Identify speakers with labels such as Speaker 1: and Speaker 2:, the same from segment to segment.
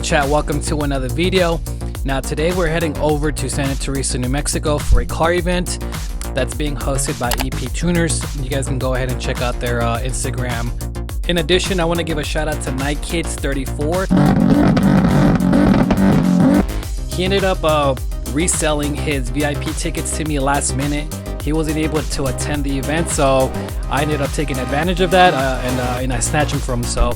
Speaker 1: going, chat? Welcome to another video. Now today we're heading over to Santa Teresa, New Mexico for a car event that's being hosted by EP Tuners. You guys can go ahead and check out their Instagram. In addition, I want to give a shout out to NightKids34. He ended up reselling his VIP tickets to me last minute. He wasn't able to attend the event, so I ended up taking advantage of that and I snatched him from him. So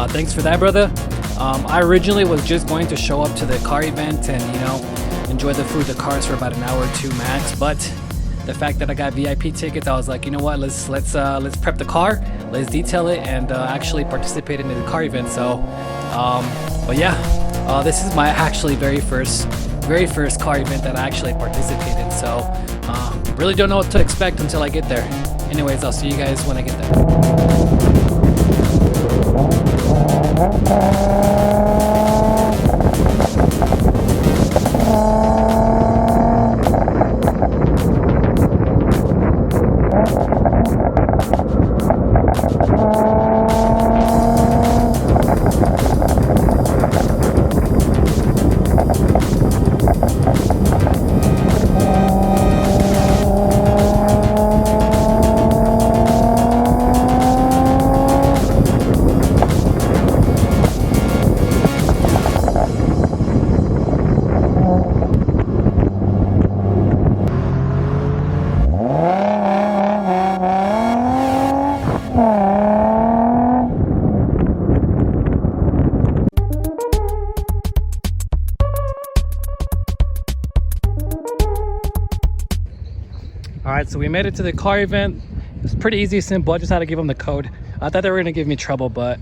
Speaker 1: thanks for that, brother. I originally was just going to show up to the car event and, you know, enjoy the food, the cars for about an hour or two max. But the fact that I got VIP tickets, I was like, you know what, let's prep the car, let's detail it, and actually participate in the car event. So, but yeah, this is my actually very first car event that I actually participated. So, really don't know what to expect until I get there. Anyways, I'll see you guys when I get there. Alright, so we made it to the car event. It was pretty easy, simple. I just had to give them the code. I thought they were going to give me trouble, but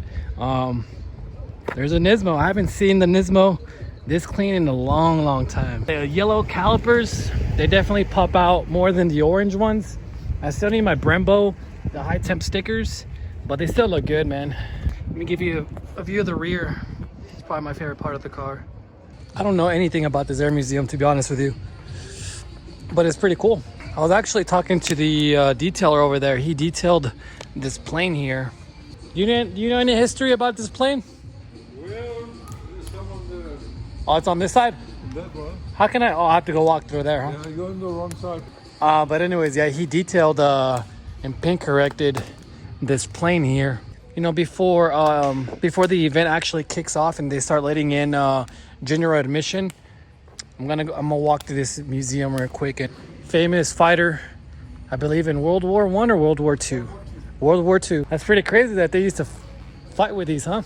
Speaker 1: there's a Nismo. I haven't seen the Nismo this clean in a long time. The yellow calipers, they definitely pop out more than the orange ones. I still need my Brembo, the high temp stickers, but they still look good, man. Let me give you a view of the rear. It's probably my favorite part of the car. I don't know anything about this air museum, to be honest with you, but it's pretty cool. I was actually talking to the detailer over there. He detailed this plane here. You know any history about this plane?
Speaker 2: Well, some of the...
Speaker 1: Oh, it's on this side?
Speaker 2: That one.
Speaker 1: How can I... Oh, I have to go walk through there, huh?
Speaker 2: Yeah, you're on the wrong side.
Speaker 1: But anyways, yeah, he detailed and pin corrected this plane here. You know, before the event actually kicks off and they start letting in general admission, I'm gonna walk through this museum real quick. And famous fighter, I believe in World War I or World War II. World War II. That's pretty crazy that they used to fight with these, huh?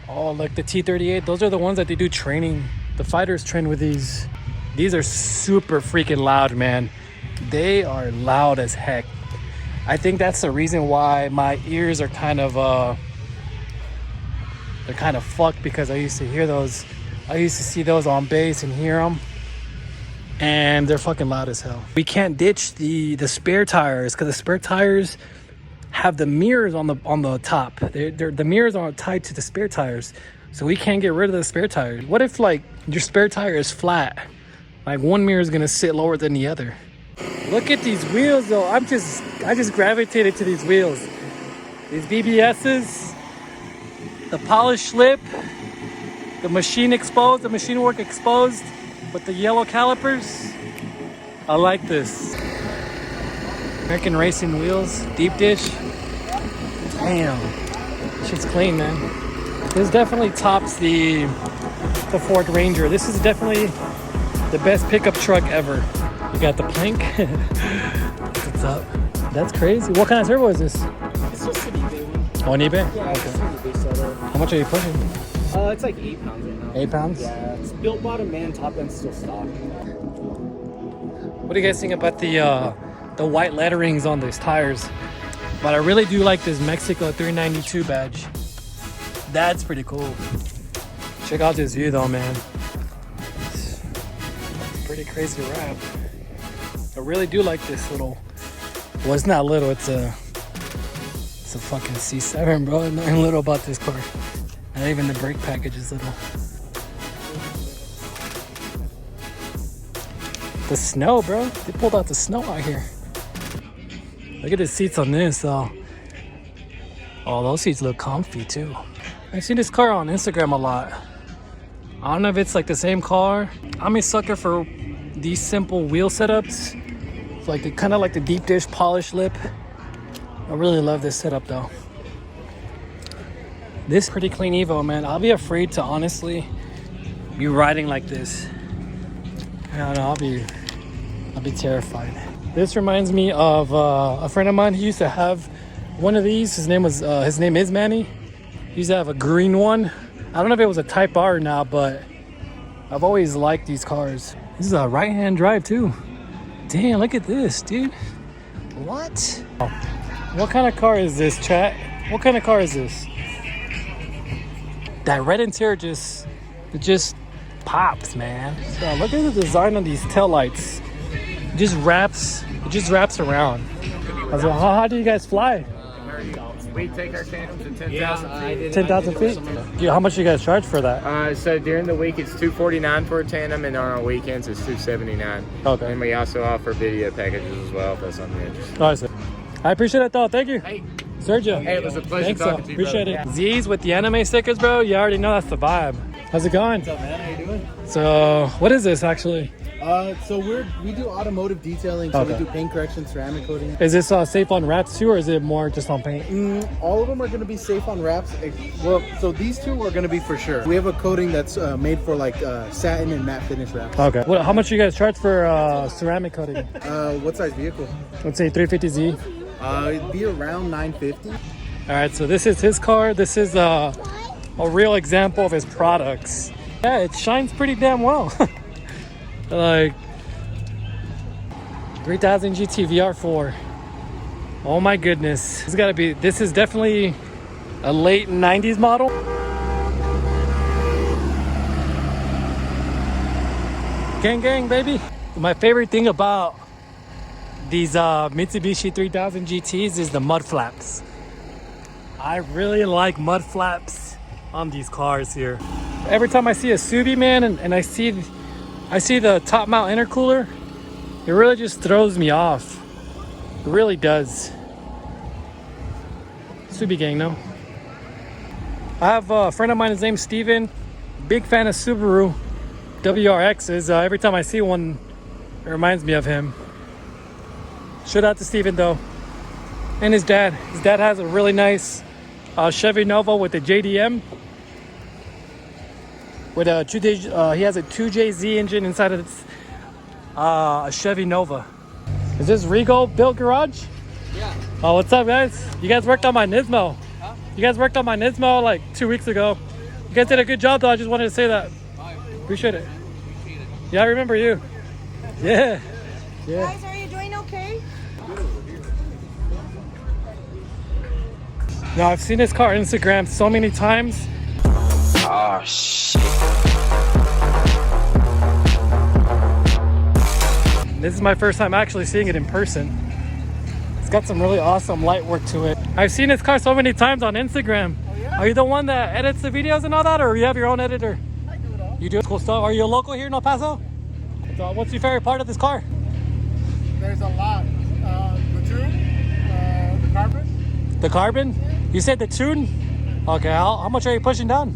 Speaker 1: Oh, like the T-38. Those are the ones that they do training. The fighters train with these. These are super freaking loud, man. They are loud as heck. I think that's the reason why my ears are kind of they're kind of fucked, because I used to hear those. I used to see those on base and hear them, and they're fucking loud as hell. We can't ditch the spare tires, because the spare tires have the mirrors on the top. The mirrors are tied to the spare tires, so we can't get rid of the spare tires. What if like your spare tire is flat? Like one mirror is gonna sit lower than the other. Look at these wheels though. I just gravitated to these wheels. These BBSs, the polished lip, the machine exposed, the machine work exposed with the yellow calipers. I like this. American Racing wheels, deep dish. Damn, shit's clean, man. This definitely tops the Ford Ranger. This is definitely the best pickup truck ever. You got the plank. What's up? That's crazy. What kind of turbo is this?
Speaker 3: It's just an eBay one.
Speaker 1: Oh, on eBay?
Speaker 3: Yeah, it's an eBay seller.
Speaker 1: How much are you pushing?
Speaker 3: It's like 8 pounds right now.
Speaker 1: 8 pounds?
Speaker 3: Yeah, it's built bottom and top end still stock.
Speaker 1: What do you guys think about the white letterings on these tires? But I really do like this Mexico 392 badge. That's pretty cool. Check out this view though, man. It's pretty crazy wrap. I really do like this little. Well, it's not little. It's a fucking C7, bro. Nothing little about this car. Not even the brake package is little. The snow, bro. They pulled out the snow out here. Look at the seats on this, though. Oh, those seats look comfy, too. I've seen this car on Instagram a lot. I don't know if it's like the same car. I'm a sucker for these simple wheel setups. It's like kind of like the deep dish polish lip. I really love this setup though. This is pretty clean Evo, man. I'll be afraid to honestly be riding like this. I don't know, I'll be terrified. This reminds me of a friend of mine. He used to have one of these. His name is Manny. He used to have a green one. I don't know if it was a Type R or not, but I've always liked these cars. This is a right-hand drive too. Damn, look at this, dude. What? What kind of car is this, chat? What kind of car is this? That red interior just pops, man. So look at the design on these taillights. It just wraps around. I was like, how do you guys fly?
Speaker 4: We take our tandems at 10,000 feet.
Speaker 1: 10,000 feet? Yeah, how much do you guys charge for that?
Speaker 4: So during the week it's $249 for a tandem, and on our weekends it's $279.
Speaker 1: Okay.
Speaker 4: And we also offer video packages as well if that's something you're interested in.
Speaker 1: All right, sir. I appreciate it though. Thank you.
Speaker 4: Hey.
Speaker 1: Sergio.
Speaker 4: Hey, it was a pleasure
Speaker 1: Thanks,
Speaker 4: talking to you,
Speaker 1: appreciate
Speaker 4: brother.
Speaker 1: it. Z's with the anime stickers, bro. You already know that's the vibe. How's it going?
Speaker 5: What's up, man? How you doing?
Speaker 1: So, what is this actually?
Speaker 5: So we do automotive detailing. So
Speaker 1: Okay.
Speaker 5: we do paint correction, ceramic coating.
Speaker 1: Is this safe on wraps too, or is it more just on paint?
Speaker 5: All of them are going to be safe on wraps. Well, so these two are going to be for sure. We have a coating that's made for like satin and matte finish wraps.
Speaker 1: Okay. How much do you guys charge for ceramic coating?
Speaker 5: What size vehicle?
Speaker 1: Let's say 350Z.
Speaker 5: It'd be around $950.
Speaker 1: All right, so this is his car. This is a real example of his products. Yeah, it shines pretty damn well. Like 3000 GT VR4. Oh my goodness. This is definitely a late 90s model. Gang gang, baby. My favorite thing about these Mitsubishi 3000 GTs is the mud flaps. I really like mud flaps on these cars here. Every time I see a Subi, man, and I see the top mount intercooler, it really just throws me off. It really does. Subi gang, no? I have a friend of mine, his name's Steven. Big fan of Subaru WRXs. Every time I see one, it reminds me of him. Shout out to Steven though. And his dad. His dad has a really nice Chevy Nova with the JDM. With a he has a 2JZ engine inside of this, a Chevy Nova. Is this Regal built garage?
Speaker 3: Yeah.
Speaker 1: Oh, what's up, guys? You guys worked on my Nismo. Huh? You guys worked on my Nismo like 2 weeks ago. You guys did a good job, though. I just wanted to say that. Appreciate it. Yeah, I remember you. Yeah. Yeah.
Speaker 6: Guys, are you doing okay?
Speaker 1: Now, I've seen this car on Instagram so many times.
Speaker 7: Oh, shit.
Speaker 1: This is my first time actually seeing it in person. It's got some really awesome light work to it. I've seen this car so many times on Instagram.
Speaker 5: Oh, yeah?
Speaker 1: Are you the one that edits the videos and all that, or you have your own editor?
Speaker 5: I do it all.
Speaker 1: You do cool stuff. Are you a local here in El Paso? So what's your favorite part of this car?
Speaker 5: There's a lot. The tune, the carpet.
Speaker 1: The carbon? You said the tune? Okay, how much are you pushing down?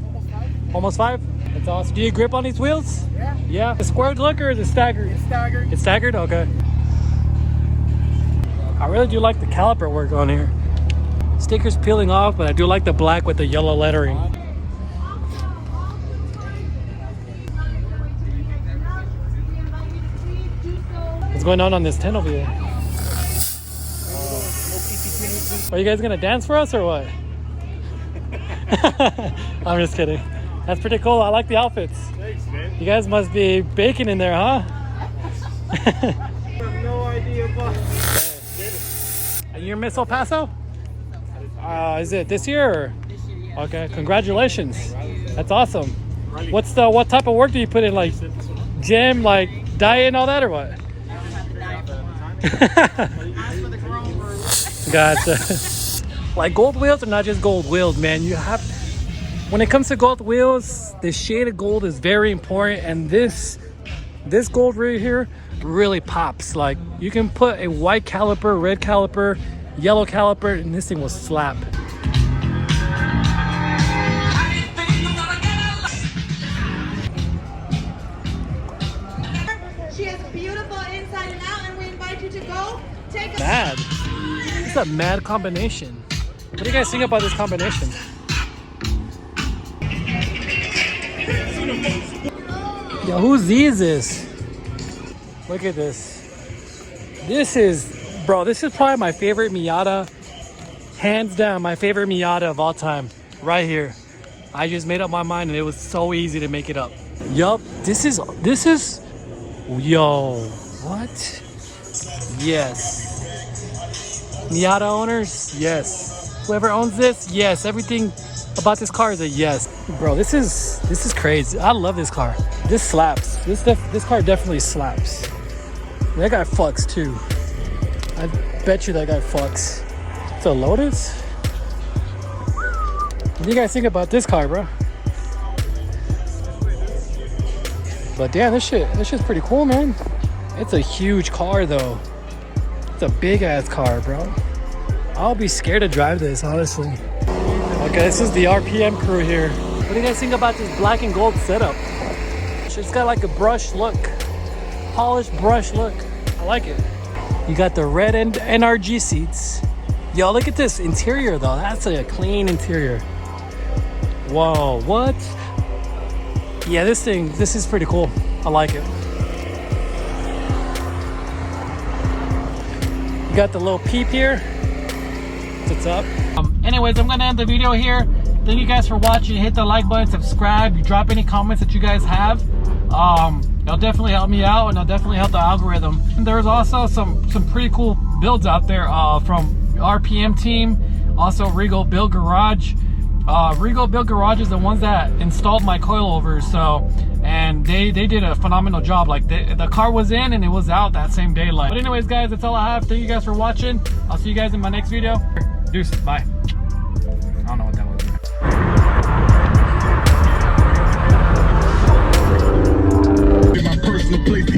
Speaker 1: Almost 5? That's awesome. Do you grip on these wheels?
Speaker 5: Yeah.
Speaker 1: Yeah. The squared look or is it staggered?
Speaker 5: It's staggered.
Speaker 1: It's staggered? Okay. I really do like the caliper work on here. Stickers peeling off, but I do like the black with the yellow lettering. What's going on this tent over here? Are you guys gonna dance for us or what? I'm just kidding. That's pretty cool. I like the outfits.
Speaker 2: Thanks, man.
Speaker 1: You guys must be baking in there, huh?
Speaker 2: I have no idea about
Speaker 1: And you're Miss El Paso? Is it this year? Or? This year, yeah. Okay, congratulations. That's awesome. What type of work do you put in, like gym, like diet and all that, or what? Gotcha. Like gold wheels are not just gold wheels, man. You have, when it comes to gold wheels, the shade of gold is very important, and this gold right here really pops. Like you can put a white caliper, red caliper, yellow caliper, and this thing will slap. Mad. It's a mad combination. What do you guys think about this combination? Yo, whose Z is this? Look at this. This is, bro, this is probably my favorite Miata. Hands down, my favorite Miata of all time. Right here. I just made up my mind and it was so easy to make it up. Yup, this is, yo, what? Yes. Miata owners, yes. Whoever owns this, yes. Everything about this car is a yes. Bro, this is crazy. I love this car. This slaps. This car definitely slaps. That guy fucks too. I bet you that guy fucks. It's a Lotus? What do you guys think about this car, bro? But damn, this shit's pretty cool, man. It's a huge car though. It's a big ass car, bro. I'll be scared to drive this, honestly. Okay, this is the RPM crew here. What do you guys think about this black and gold setup? It's got like a brush look. Polished brush look. I like it. You got the red and NRG seats. Yo, look at this interior though. That's a clean interior. Whoa, what? Yeah, this is pretty cool. I like it. You got the little peep here. What's up? Anyways, I'm gonna end the video here. Thank you guys for watching. Hit the like button, subscribe. You drop any comments that you guys have. It'll definitely help me out and it'll definitely help the algorithm. And there's also some pretty cool builds out there from RPM team, also Regal Build Garage. Regal Build Garage is the ones that installed my coilovers, so, and they did a phenomenal job. Like the car was in and it was out that same day. But anyways, guys, that's all I have. Thank you guys for watching. I'll see you guys in my next video. Deuces, bye. I don't know what that was.
Speaker 6: In my personal place.